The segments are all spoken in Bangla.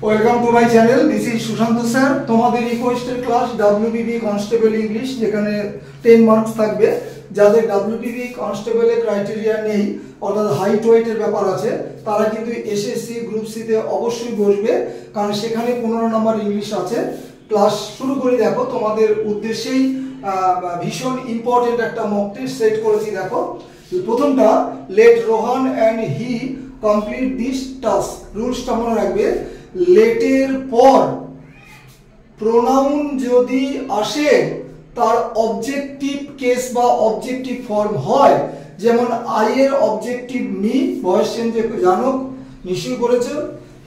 Welcome to my channel. This is Sushant sir. তোমাদের রিকোয়েস্টের ক্লাস ডাব্লিউবিবি কনস্টেবল ইংলিশ, যেখানে 10 মার্কস থাকবে। যাদের ডাব্লিউবিবি কনস্টেবলের ক্রাইটেরিয়া নেই, অর্থাৎ হাইট ওয়েটের ব্যাপার আছে, তারা কিন্তু এসএসসি গ্রুপ সিতে অবশ্যই বসবে, কারণ সেখানে 15 নম্বর ইংলিশ আছে। ক্লাস শুরু করি। দেখো, তোমাদের উদ্দেশ্যেই ভীষণ ইম্পর্টেন্ট একটা মক টেস্ট সেট করেছি। দেখো, প্রথমটা, let Rohan and he complete this task. রুলসটা মনে রাখবে, লেটের পর প্রোনাউন যদি আসে তার অবজেক্টিভ কেস বা অবজেক্টিভ ফর্ম হয়, যেমন আই এর অবজেক্টিভ মি, ভয়েস চেঞ্জে জানো নিশ্চয়ই করেছো,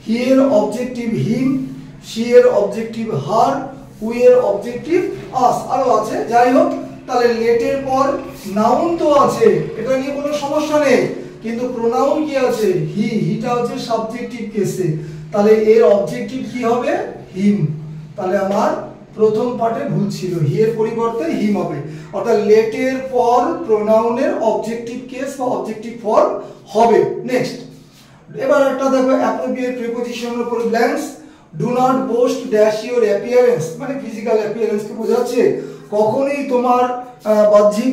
হি এর অবজেক্টিভ হিম, শি এর অবজেক্টিভ হার, উই এর অবজেক্টিভ আস, আরো আছে। যাই হোক, তাহলে লেটের পর নাউন তো আছে, এটা নিয়ে কোনো সমস্যা নেই, কিন্তু প্রোনাউন কি আছে? হি। হিটা হচ্ছে সাবজেক্টিভ কেসে, তাহলে এর অবজেক্টিভ কি হবে? হিম। তাহলে আমার প্রথম পার্টে ভুল ছিল, হি এর পরিবর্তে হিম হবে। অর্থাৎ লেটের পর প্রোনাউনের অবজেক্টিভ কেস বা অবজেক্টিভ ফর্ম হবে। নেক্সট, এবার একটা দেখো, অ্যাপ্রোপ্রিয়েট প্রিপোজিশনের উপর blanks. Do not boast dash your appearance, মানে ফিজিক্যাল অ্যাপিয়ারেন্সকে বোঝাচ্ছে। কখনোই তোমার বাহ্যিক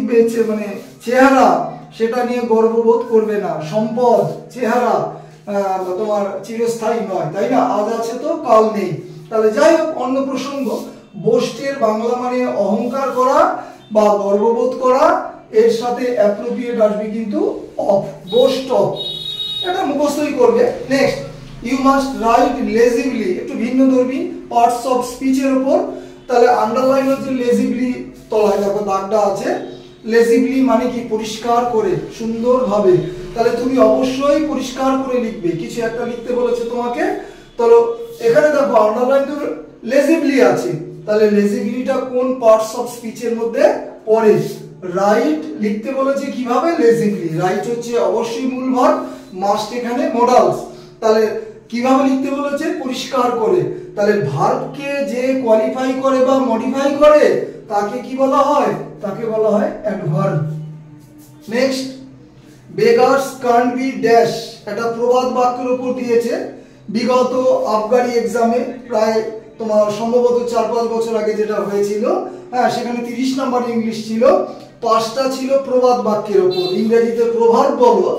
মানে চেহারা, সেটা নিয়ে গর্ববোধ করবে না। সম্পদ, চেহারা তোমার চিরস্থায়ী নয়, তাই না? আজ আছে তো কাল নেই। তাহলে যাই হোক, অন্য প্রসঙ্গ। বোস্টের বাংলা মানে অহংকার করা বা গর্ববোধ করা, এর সাথে অ্যাপ্রোপ্রিয়েট আসবে কিন্তু অফ, বোস্ট অফ, এটা মুখস্থই করবে। নেক্সট, ইউ মাস্ট রাইট লেজিবলি, একটু ভিন্ন ধর্মী পার্টস অফ স্পিচের উপর। তাহলে আন্ডারলাইন হচ্ছে লেজিবলি, তলায় দেখো দাগটা আছে। লেজিবলি মানে কি? পরিষ্কার করে, সুন্দরভাবে। তাহলে তুমি অবশ্যই পরিষ্কার করে লিখবে। কিছু একটা লিখতে বলেছে তোমাকে, তাহলে এখানে দেখো আন্ডারলাইন তো লেজিবলি আছে, তাহলে লেজিবলিটা কোন পার্টস অফ স্পিচের মধ্যে পড়ে? রাইট লিখতে বলেছে কিভাবে? লেজিবলি। রাইট হচ্ছে অবশ্যই মূল ভার্ব, মাস্ট এখানে মডালস। তাহলে কিভাবে লিখতে বলেছে? পরিষ্কার করে। তাহলে ভার্বকে যে কোয়ালিফাই করে বা মডিফাই করে তাকে কি বলা হয়? তাকে বলা হয় adverb. Next, beggars can't be dash, একটা প্রবাদ বাক্যের উপর দিয়েছে। বিগত আবগারি এক্সামে প্রায় তোমার সম্ভবত 4-5 বছর আগে যেটা হয়েছিল, হ্যাঁ, সেখানে 30 নাম্বার ইংলিশ ছিল, 5টা ছিল প্রবাদ বাক্যের উপর, ইংরেজিতে প্রভার্ব বলো।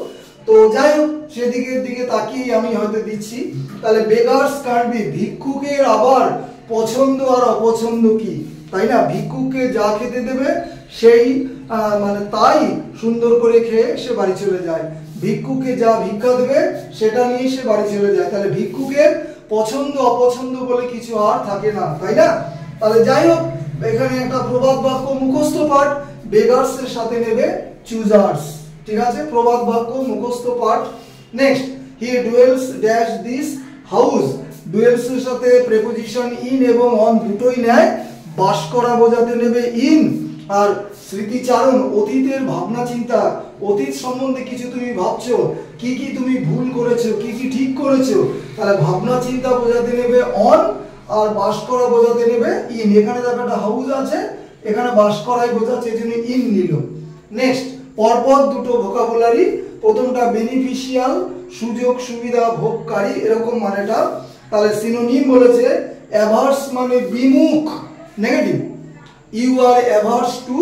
তো যাই হোক, সেদিকের দিকে তাকিয়ে আমি হয়তো দিচ্ছি। তাহলে বেগার্স কান্ট বি, ভিক্ষুকের আবার পছন্দ আর অপছন্দ কি, তাই না? ভিক্ষুককে যা খেতে দেবে সেই মানে তাই সুন্দর করে খেয়ে সে বাড়ি চলে যায়। ভিক্ষুকে যা ভিক্ষা দেবে সেটা নিয়ে সে বাড়ি চলে যায়। তাহলে ভিক্ষুকের পছন্দ অপছন্দ বলে কিছু আর থাকে না, তাই না? তাহলে যাই হোক, এখানে একটা প্রবাদ বাক্য মুখস্থ পাঠ, বেগার্স এর সাথে নেবে চুজার্স, ঠিক আছে? প্রবাদ বাক্য মুখস্থ পাঠ। Next, he duels dash this house. Duels এর সাথে প্রিপোজিশন ইন এবং অন দুটোই নেয়। বাস করা বোঝাতে নেবে ইন। আর স্মৃতিচারণ, অতীতের ভাবনা চিন্তা, অতীত সম্বন্ধে কিছু তুমি ভাবছো, কি কি তুমি ভুল করেছো, কি কি ঠিক করেছো, তাহলে ভাবনা চিন্তা বোঝাতে নেবে অন, আর বাস করা বোঝাতে নেবে ইন। এখানে দেখো একটা হাউস আছে, এখানে বাস করাই বোঝাচ্ছে, এই জন্য ইন নিল। নেক্সট, পরপর দুটো ভোকাবুলারি। প্রথমটা বেনিফিশিয়াল, সুযোগ সুবিধা ভোগকারী, এরকম মানেটা। তাহলে সিনোনিম বলেছে, অ্যাভার্স মানে বিমুখ, negative. You are averse to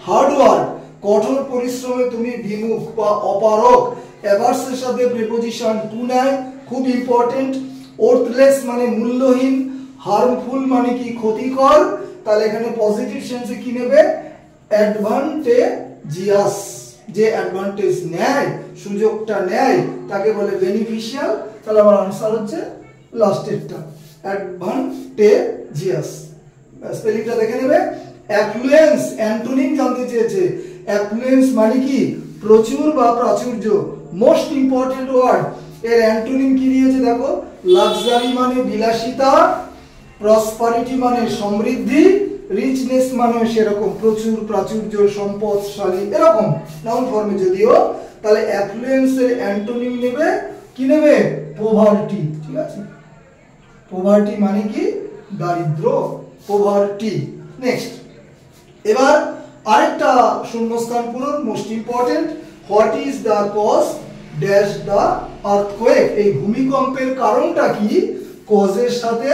hard work, কঠোর পরিশ্রমে তুমি বিমুখ বা অপারক। অ্যাভার্স এর সাথে প্রিপোজিশন টু নেয়, খুব ইম্পর্টেন্ট। ওর্থলেস মানে মূল্যহীন। হার্মফুল মানে কি? ক্ষতিকর। তাহলে এখানে পজিটিভ সেন্সে কি নেবে? অ্যাডভান্টেজিয়াস, যে অ্যাডভান্টেজ নেয়, সুযোগটা নেয়, তাকে বলে বেনিফিশিয়াল। তাহলে আমার আনসার হচ্ছে লাস্টেরটা, অ্যাডভান্টেজিয়াস। স্পেলিংটা দেখে নেবে। অ্যাফ্লুয়েন্স, অ্যান্টোনিম জানতে চেয়েছে। অ্যাফ্লুয়েন্স মানে কি? প্রচুর বা প্রাচুর্য, মোস্ট ইম্পর্টেন্ট ওয়ার্ড। এর অ্যান্টোনিম কি দিয়েছে দেখো, লাক্সারি মানে বিলাসিতা, প্রসপারিটি মানে সমৃদ্ধি, রিচনেস মানে সেরকম প্রচুর, প্রাচুর্য, সম্পদশালী, এরকম নাউন ফর্মে যদিও। তাহলে অ্যাফ্লুয়েন্স এর অ্যান্টোনিম নেবে কি? নেবে পভার্টি, ঠিক আছে? পভার্টি মানে কি? দারিদ্র, পভার্টি। নেক্সট, এবার আরেকটা শূন্যস্থান পূরণ, most important. What is the cause dash the earthquake, এই ভূমিকম্পের কারণটা কি? কজের সাথে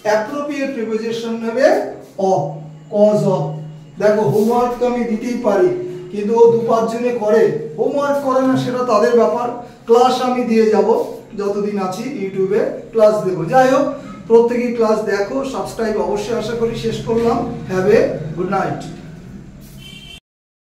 অ্যাপ্রোপ্রিয়েট প্রিপোজিশন নেবে অফ, কজ অফ। দেখো হোমওয়ার্ক তো আমি দিতেই পারি, কিন্তু ও 2-5 জনে করে, হোমওয়ার্ক করে না সেটা তাদের ব্যাপার। ক্লাস আমি দিয়ে যাব, যতদিন আছি ইউটিউবে ক্লাস দেবো। যাই হোক, প্রত্যেকেই ক্লাস দেখো, সাবস্ক্রাইব অবশ্যই, আশা করি শেষ করলাম। Have a good night.